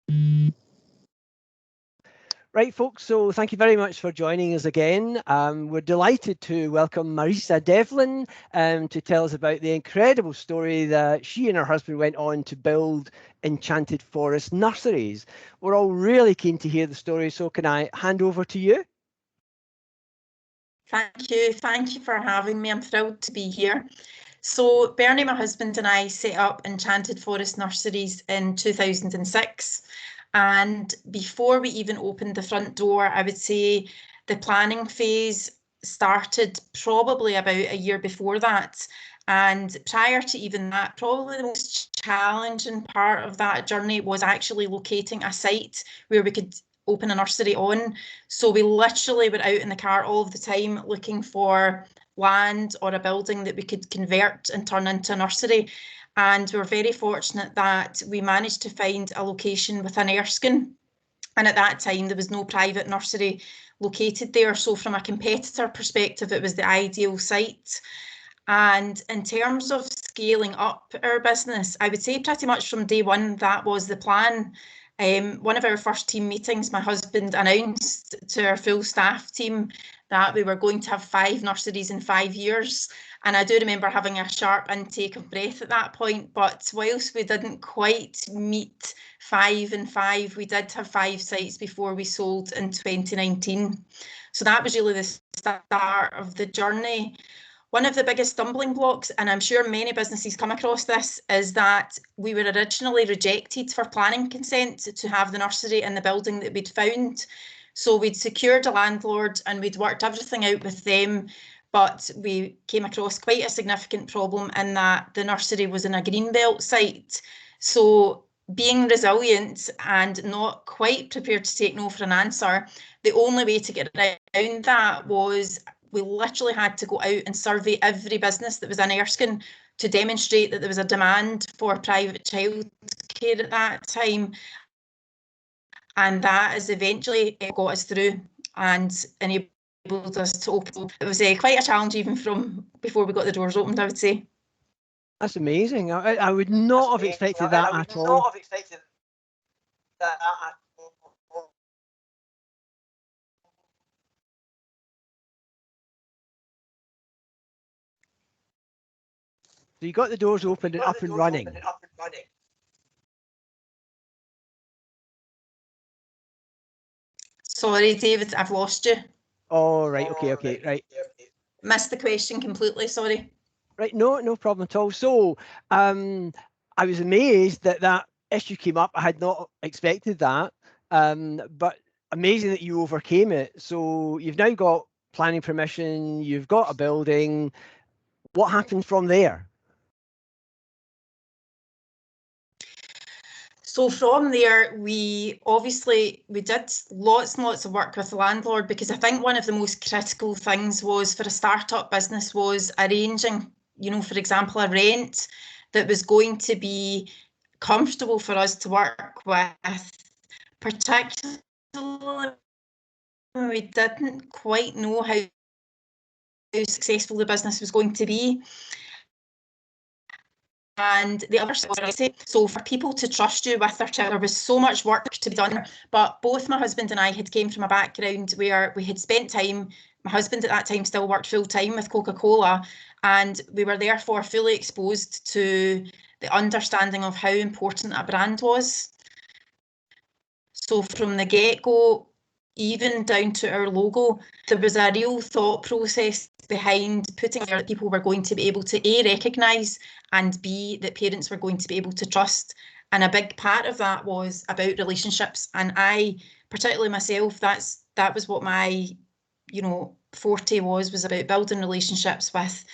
Right, folks, so thank you very much for joining us again. We're delighted to welcome Mariessa Devlin to tell us about the incredible story that she and her husband went on to build Enchanted Forest Nurseries. We're all really keen to hear the story, so can I hand over to you? Thank you. Thank you for having me. I'm thrilled to be here. So Bernie, my husband, and I set up Enchanted Forest Nurseries in 2006. And before we even opened the front door, I would say the planning phase started probably about a year before that. And prior to even that, probably the most challenging part of that journey was actually locating a site where we could open a nursery on. So we literally were out in the car all of the time looking for land or a building that we could convert and turn into a nursery. And we were very fortunate that we managed to find a location within Erskine. And at that time, there was no private nursery located there. So from a competitor perspective, it was the ideal site. And in terms of scaling up our business, I would say pretty much from day one, that was the plan. One of our first team meetings, my husband announced to our full staff team that we were going to have 5 nurseries in 5 years. And I do remember having a sharp intake of breath at that point, but whilst we didn't quite meet 5 and 5, we did have 5 sites before we sold in 2019. So that was really the start of the journey. One of the biggest stumbling blocks, and I'm sure many businesses come across this, is that we were originally rejected for planning consent to have the nursery in the building that we'd found. So we'd secured a landlord and we'd worked everything out with them, but we came across quite a significant problem in that the nursery was in a greenbelt site. So being resilient and not quite prepared to take no for an answer, the only way to get around that was we literally had to go out and survey every business that was in Erskine to demonstrate that there was a demand for private childcare at that time. And that has eventually got us through and enabled us to open. It was quite a challenge even from before we got the doors opened, I would say. That's amazing. I would not have expected that at all. So you got the doors open and up and running. Sorry, David, I've lost you. Oh, right. Okay. Right. Missed the question completely, sorry. Right. No problem at all. So I was amazed that that issue came up. I had not expected that, but amazing that you overcame it. So you've now got planning permission, you've got a building. What happened from there? So from there, we did lots and lots of work with the landlord, because I think one of the most critical things was for a startup business was arranging, for example, a rent that was going to be comfortable for us to work with, particularly when we didn't quite know how successful the business was going to be. And the other side, so for people to trust you with their child, there was so much work to be done. But both my husband and I had came from a background where we had spent time. My husband at that time still worked full time with Coca-Cola, and we were therefore fully exposed to the understanding of how important a brand was. So from the get-go, even down to our logo, there was a real thought process behind putting there that people were going to be able to A, recognise, and B, that parents were going to be able to trust. And a big part of that was about relationships. And I, particularly myself, that was what my, forte was about building relationships with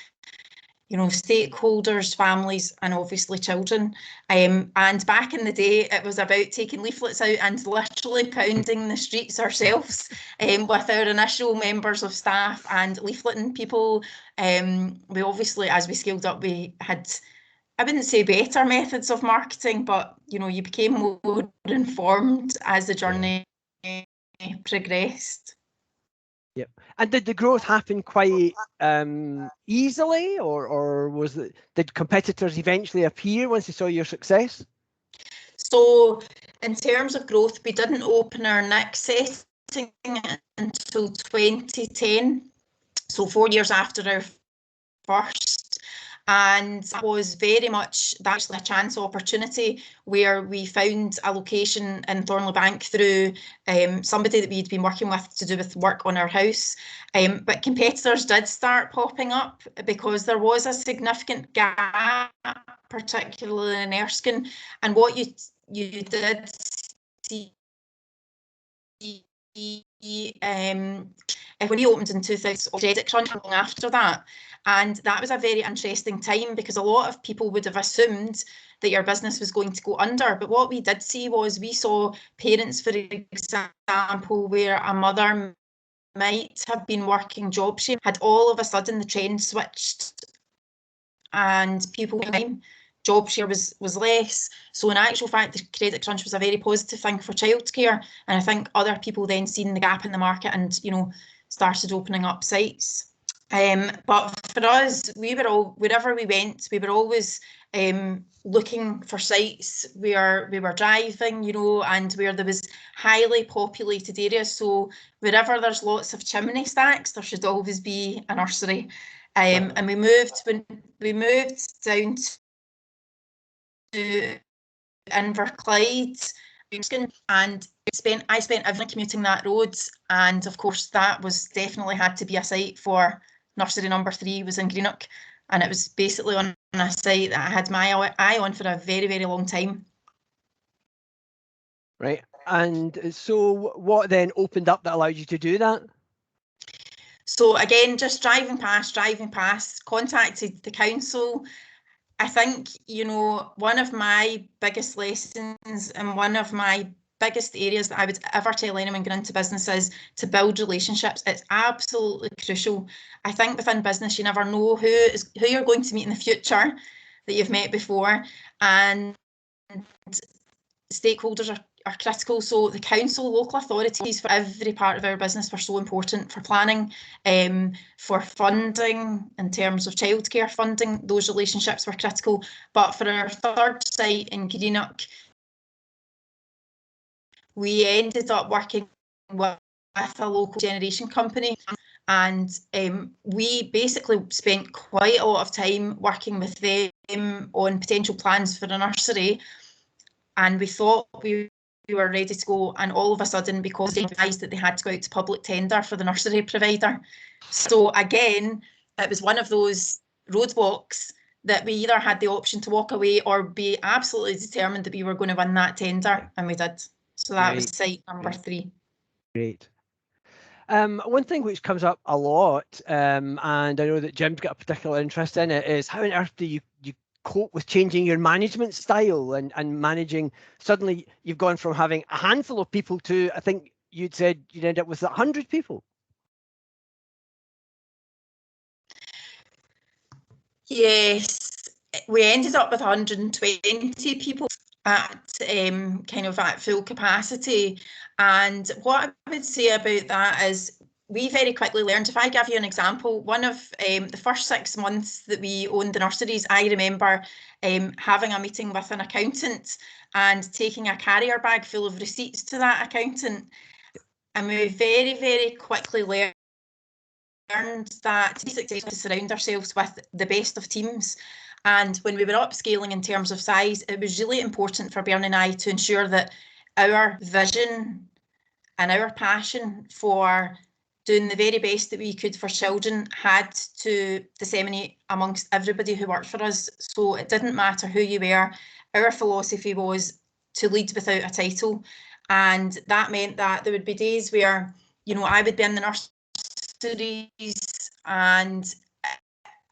stakeholders, families, and obviously children. And back in the day, it was about taking leaflets out and literally pounding the streets ourselves with our initial members of staff and leafleting people. We obviously, as we scaled up, we had, I wouldn't say better methods of marketing, but you became more informed as the journey progressed. Yep. And did the growth happen quite easily, or did competitors eventually appear once they saw your success? So in terms of growth, we didn't open our next setting until 2010, so 4 years after our first. And that was very much actually a chance opportunity where we found a location in Thornley Bank through somebody that we'd been working with to do with work on our house. But competitors did start popping up because there was a significant gap, particularly in Erskine. And what you did see when we opened in 2000, credit crunch long after that. And that was a very interesting time because a lot of people would have assumed that your business was going to go under. But what we did see was we saw parents, for example, where a mother might have been working job share, had all of a sudden the trend switched and people job share was less. So in actual fact, the credit crunch was a very positive thing for childcare. And I think other people then seen the gap in the market and, you know, started opening up sites. But for us, we were all, wherever we went, we were always looking for sites where we were driving, you know, and where there was highly populated areas. So wherever there's lots of chimney stacks, there should always be a nursery. And we moved down to Inverclyde, and I spent everything commuting that road, and of course that was definitely had to be a site for nursery number 3 was in Greenock, and it was basically on a site that I had my eye on for a very, very long time. Right, and so what then opened up that allowed you to do that? So again, just driving past, contacted the council. I think, you know, one of my biggest lessons and one of my biggest areas that I would ever tell anyone going into business is to build relationships. It's absolutely crucial. I think within business, you never know who you're going to meet in the future that you've met before, and stakeholders are critical. So the council, local authorities for every part of our business were so important for planning, for funding in terms of childcare funding. Those relationships were critical. But for our third site in Greenock, we ended up working with a local generation company, and we basically spent quite a lot of time working with them on potential plans for a nursery. And we thought we were ready to go, and all of a sudden, because they realised that they had to go out to public tender for the nursery provider. So again, it was one of those roadblocks that we either had the option to walk away or be absolutely determined that we were going to win that tender, and we did. So that was site number 3. Great. One thing which comes up a lot, and I know that Jim's got a particular interest in it, is how on earth do you cope with changing your management style and managing, suddenly you've gone from having a handful of people to, I think you'd said you'd end up with 100 people. Yes, we ended up with 120 people at kind of at full capacity. And what I would say about that is we very quickly learned. If I give you an example, one of the first 6 months that we owned the nurseries, I remember having a meeting with an accountant and taking a carrier bag full of receipts to that accountant. And we very, very quickly learned that to be successful, to surround ourselves with the best of teams. And when we were upscaling in terms of size, it was really important for Bernie and I to ensure that our vision and our passion for doing the very best that we could for children had to disseminate amongst everybody who worked for us. So it didn't matter who you were. Our philosophy was to lead without a title. And that meant that there would be days where, you know, I would be in the nurseries and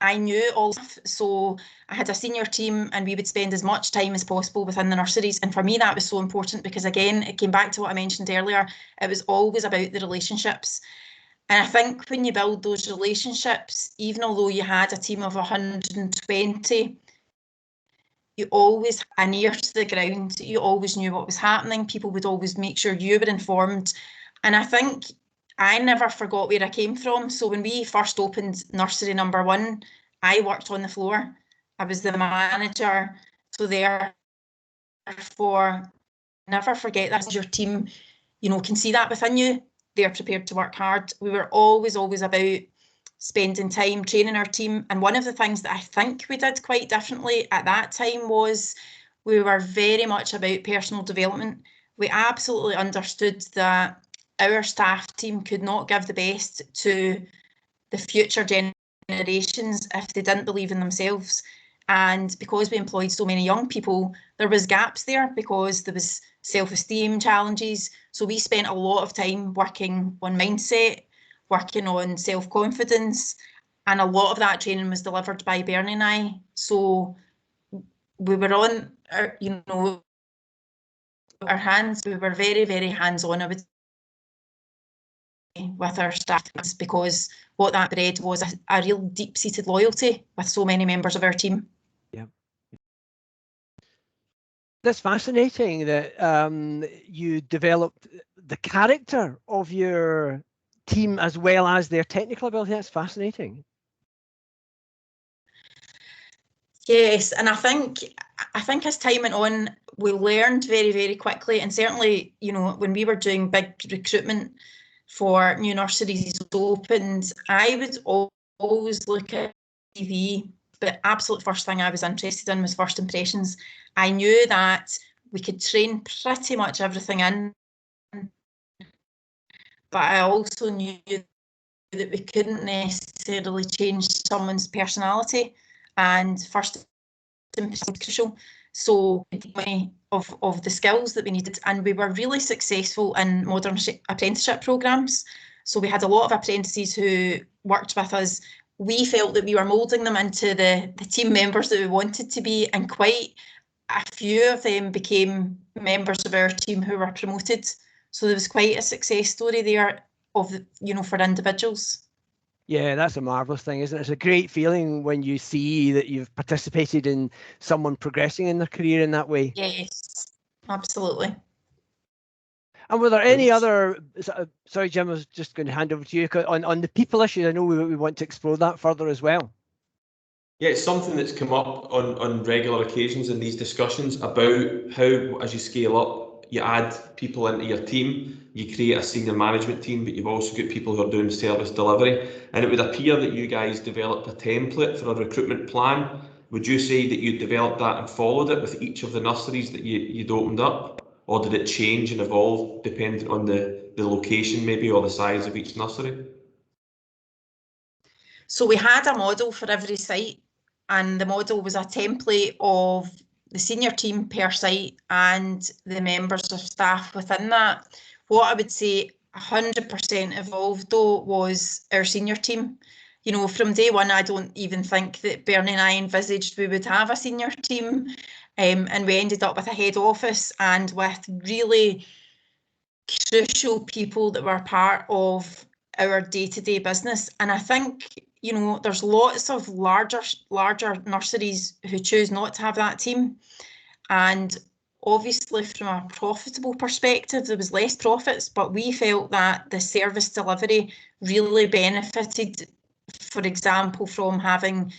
I knew all, so I had a senior team and we would spend as much time as possible within the nurseries. And for me, that was so important because, again, it came back to what I mentioned earlier. It was always about the relationships. And I think when you build those relationships, even although you had a team of 120, you always had an ear to the ground. You always knew what was happening. People would always make sure you were informed. And I think I never forgot where I came from. So when we first opened nursery number 1, I worked on the floor. I was the manager. So therefore, never forget that. Your team, can see that within you. They're prepared to work hard. We were always about spending time training our team. And one of the things that I think we did quite differently at that time was we were very much about personal development. We absolutely understood that our staff team could not give the best to the future generations if they didn't believe in themselves. And because we employed so many young people, there was gaps there because there was self-esteem challenges. So we spent a lot of time working on mindset, working on self-confidence, and a lot of that training was delivered by Bernie and I. So we were on our hands. We were very, very hands-on, I would say, with our staff, because what that bred was a real deep-seated loyalty with so many members of our team. Yeah. That's fascinating that you developed the character of your team as well as their technical ability. That's fascinating. Yes, and I think as time went on, we learned very, very quickly, and certainly, when we were doing big recruitment for new nurseries opened, I would always look at TV, but absolute first thing I was interested in was first impressions. I knew that we could train pretty much everything in, but I also knew that we couldn't necessarily change someone's personality, and first impressions was crucial. So many of the skills that we needed, and we were really successful in modern apprenticeship programs. So we had a lot of apprentices who worked with us. We felt that we were moulding them into the team members that we wanted to be, and quite a few of them became members of our team who were promoted. So there was quite a success story there of for individuals. Yeah, that's a marvelous thing, isn't it? It's a great feeling when you see that you've participated in someone progressing in their career in that way. Yes, absolutely. And were there any other, sorry, Jim, I was just going to hand over to you on the people issue. I know we want to explore that further as well. Yeah, it's something that's come up on regular occasions in these discussions about how, as you scale up, you add people into your team, you create a senior management team, but you've also got people who are doing service delivery. And it would appear that you guys developed a template for a recruitment plan. Would you say that you developed that and followed it with each of the nurseries that you'd opened up? Or did it change and evolve depending on the location maybe, or the size of each nursery? So we had a model for every site, and the model was a template of the senior team per site and the members of staff within that. What I would say 100% evolved though was our senior team. From day one, I don't even think that Bernie and I envisaged we would have a senior team. And we ended up with a head office and with really crucial people that were part of our day-to-day business. And I think, there's lots of larger nurseries who choose not to have that team. And obviously from a profitable perspective, there was less profits, but we felt that the service delivery really benefited, for example, from having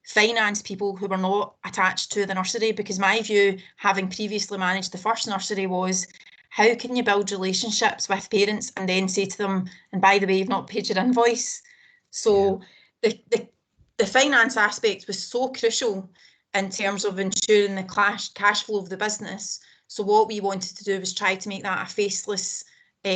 finance people who were not attached to the nursery, because my view, having previously managed the first nursery, was how can you build relationships with parents and then say to them, and by the way, you've not paid your invoice? So the finance aspect was so crucial in terms of ensuring the cash flow of the business. So what we wanted to do was try to make that a faceless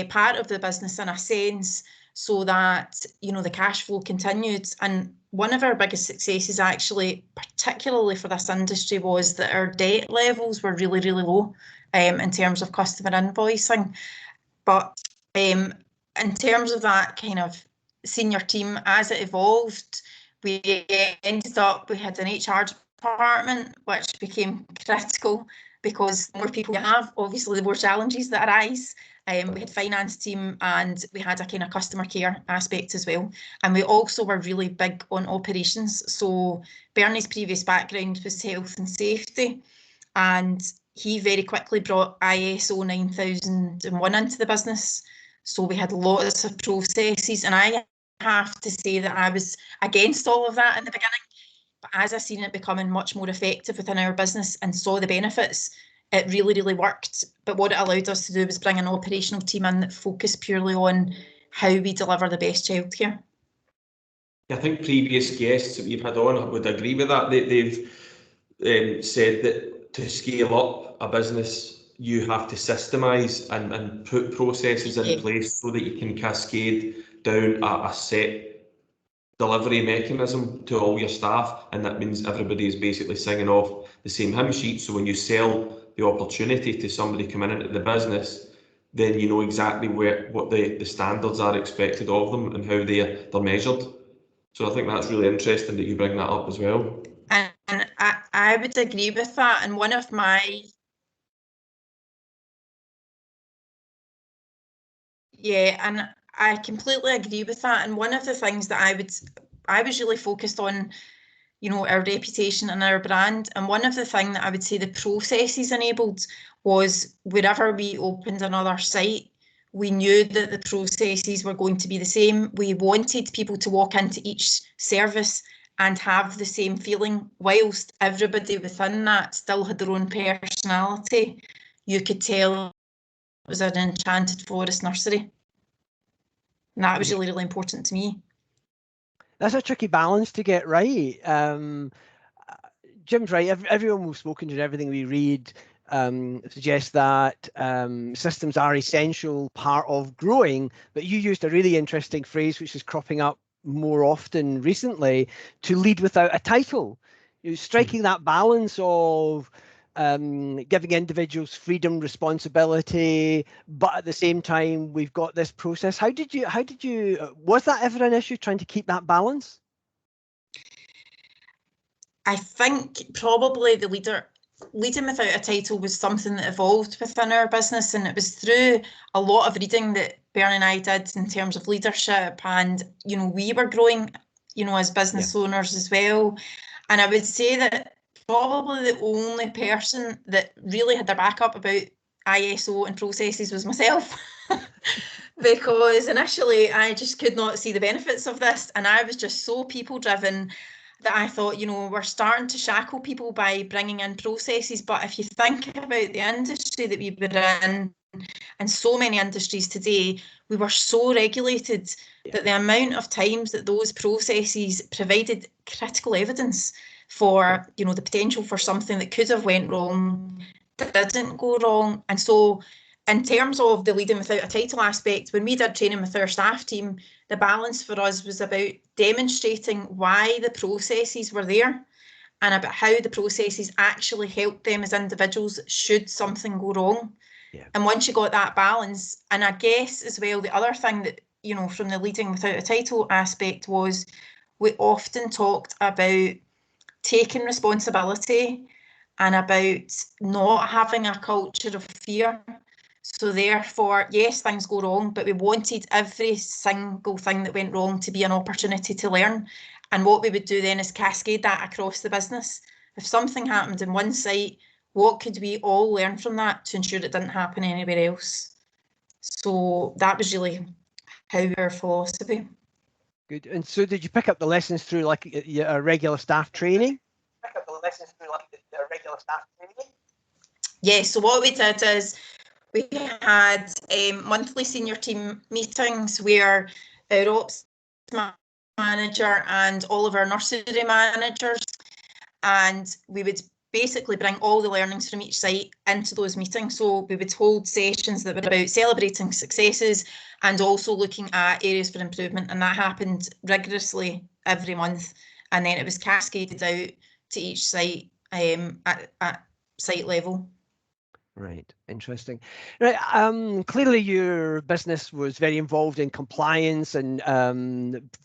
part of the business in a sense, so that the cash flow continued. And one of our biggest successes, actually, particularly for this industry, was that our debt levels were really, really low in terms of customer invoicing. But in terms of that kind of senior team, as it evolved, we had an HR department, which became critical, because the more people you have, obviously the more challenges that arise. We had finance team, and we had a kind of customer care aspect as well. And we also were really big on operations. So Bernie's previous background was health and safety, and he very quickly brought ISO 9001 into the business. So we had lots of processes, and I have to say that I was against all of that in the beginning. But as I seen it becoming much more effective within our business and saw the benefits, it really, really worked. But what it allowed us to do was bring an operational team in that focused purely on how we deliver the best childcare. I think previous guests that we've had on would agree with that. They've said that to scale up a business, you have to systemize and put processes in place so that you can cascade down a set delivery mechanism to all your staff, and that means everybody is basically singing off the same hymn sheet. So when you sell the opportunity to somebody coming into the business, then you know exactly what the standards are expected of them and how they're measured. So I think that's really interesting that you bring that up as well. And I would agree with that. And one of my and I completely agree with that. And one of the things that I was really focused on, you know, our reputation and our brand. And one of the things that I would say the processes enabled was wherever we opened another site, we knew that the processes were going to be the same. We wanted people to walk into each service and have the same feeling, whilst everybody within that still had their own personality. You could tell it was an Enchanted Forest nursery. And that was really, really important to me. That's a tricky balance to get right. Jim's right. Everyone we've spoken to and everything we read suggests that systems are essential part of growing. But you used a really interesting phrase, which is cropping up more often recently, to lead without a title. You're striking that balance of giving individuals freedom, responsibility, but at the same time we've got this process. How did you was that ever an issue, trying to keep that balance? I think probably the leading without a title was something that evolved within our business, and it was through a lot of reading that Bernie and I did in terms of leadership, and you know, we were growing, you know, as business owners as well. And I would say that probably the only person that really had their back up about ISO and processes was myself. Because initially I just could not see the benefits of this, and I was just so people driven that I thought, you know, we're starting to shackle people by bringing in processes. But if you think about the industry that we were in, and so many industries today, we were so regulated that the amount of times that those processes provided critical evidence for, you know, the potential for something that could have went wrong, that didn't go wrong. And so in terms of the leading without a title aspect, when we did training with our staff team, the balance for us was about demonstrating why the processes were there and about how the processes actually helped them as individuals should something go wrong. And once you got that balance, and I guess as well, the other thing that, you know, from the leading without a title aspect was we often talked about taking responsibility and about not having a culture of fear. So therefore, yes, things go wrong, but we wanted every single thing that went wrong to be an opportunity to learn. And what we would do then is cascade that across the business. If something happened in one site, what could we all learn from that to ensure it didn't happen anywhere else? So that was really how our philosophy. Good. And so did you pick up the lessons through like a regular staff training? Yeah, so what we did is we had monthly senior team meetings where our ops manager and all of our nursery managers, and we would basically bring all the learnings from each site into those meetings. So we would hold sessions that were about celebrating successes and also looking at areas for improvement, and that happened rigorously every month. And then it was cascaded out to each site at site level. Right, interesting. Right, clearly your business was very involved in compliance and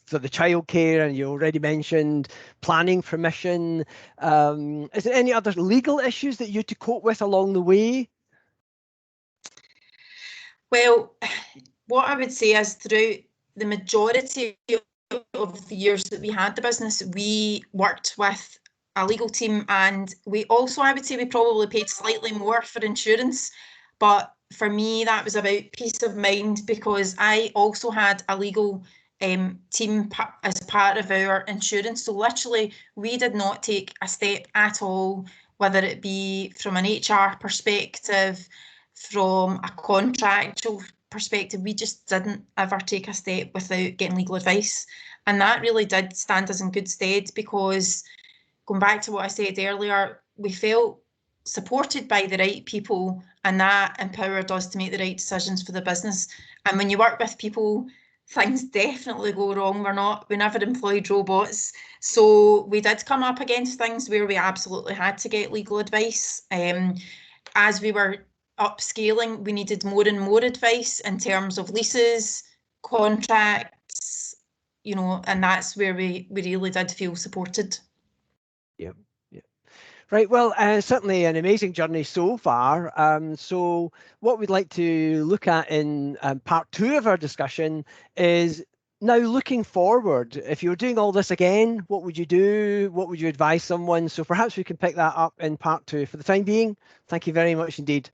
for the childcare, and you already mentioned planning permission. Is there any other legal issues that you had to cope with along the way? Well, what I would say is throughout the majority of the years that we had the business, we worked with a legal team, and we also, I would say, we probably paid slightly more for insurance, but for me that was about peace of mind, because I also had a legal team as part of our insurance. So literally we did not take a step at all whether it be from an HR perspective, from a contractual perspective. We just didn't ever take a step without getting legal advice. And that really did stand us in good stead, because going back to what I said earlier, we felt supported by the right people, and that empowered us to make the right decisions for the business. And when you work with people, things definitely go wrong. We never employed robots. So we did come up against things where we absolutely had to get legal advice. As we were upscaling, we needed more and more advice in terms of leases, contracts, you know, and that's where we really did feel supported. Yeah. Right, well, certainly an amazing journey so far. So what we'd like to look at in part 2 of our discussion is now looking forward. If you were doing all this again, what would you do? What would you advise someone? So perhaps we can pick that up in part 2. For the time being, thank you very much indeed.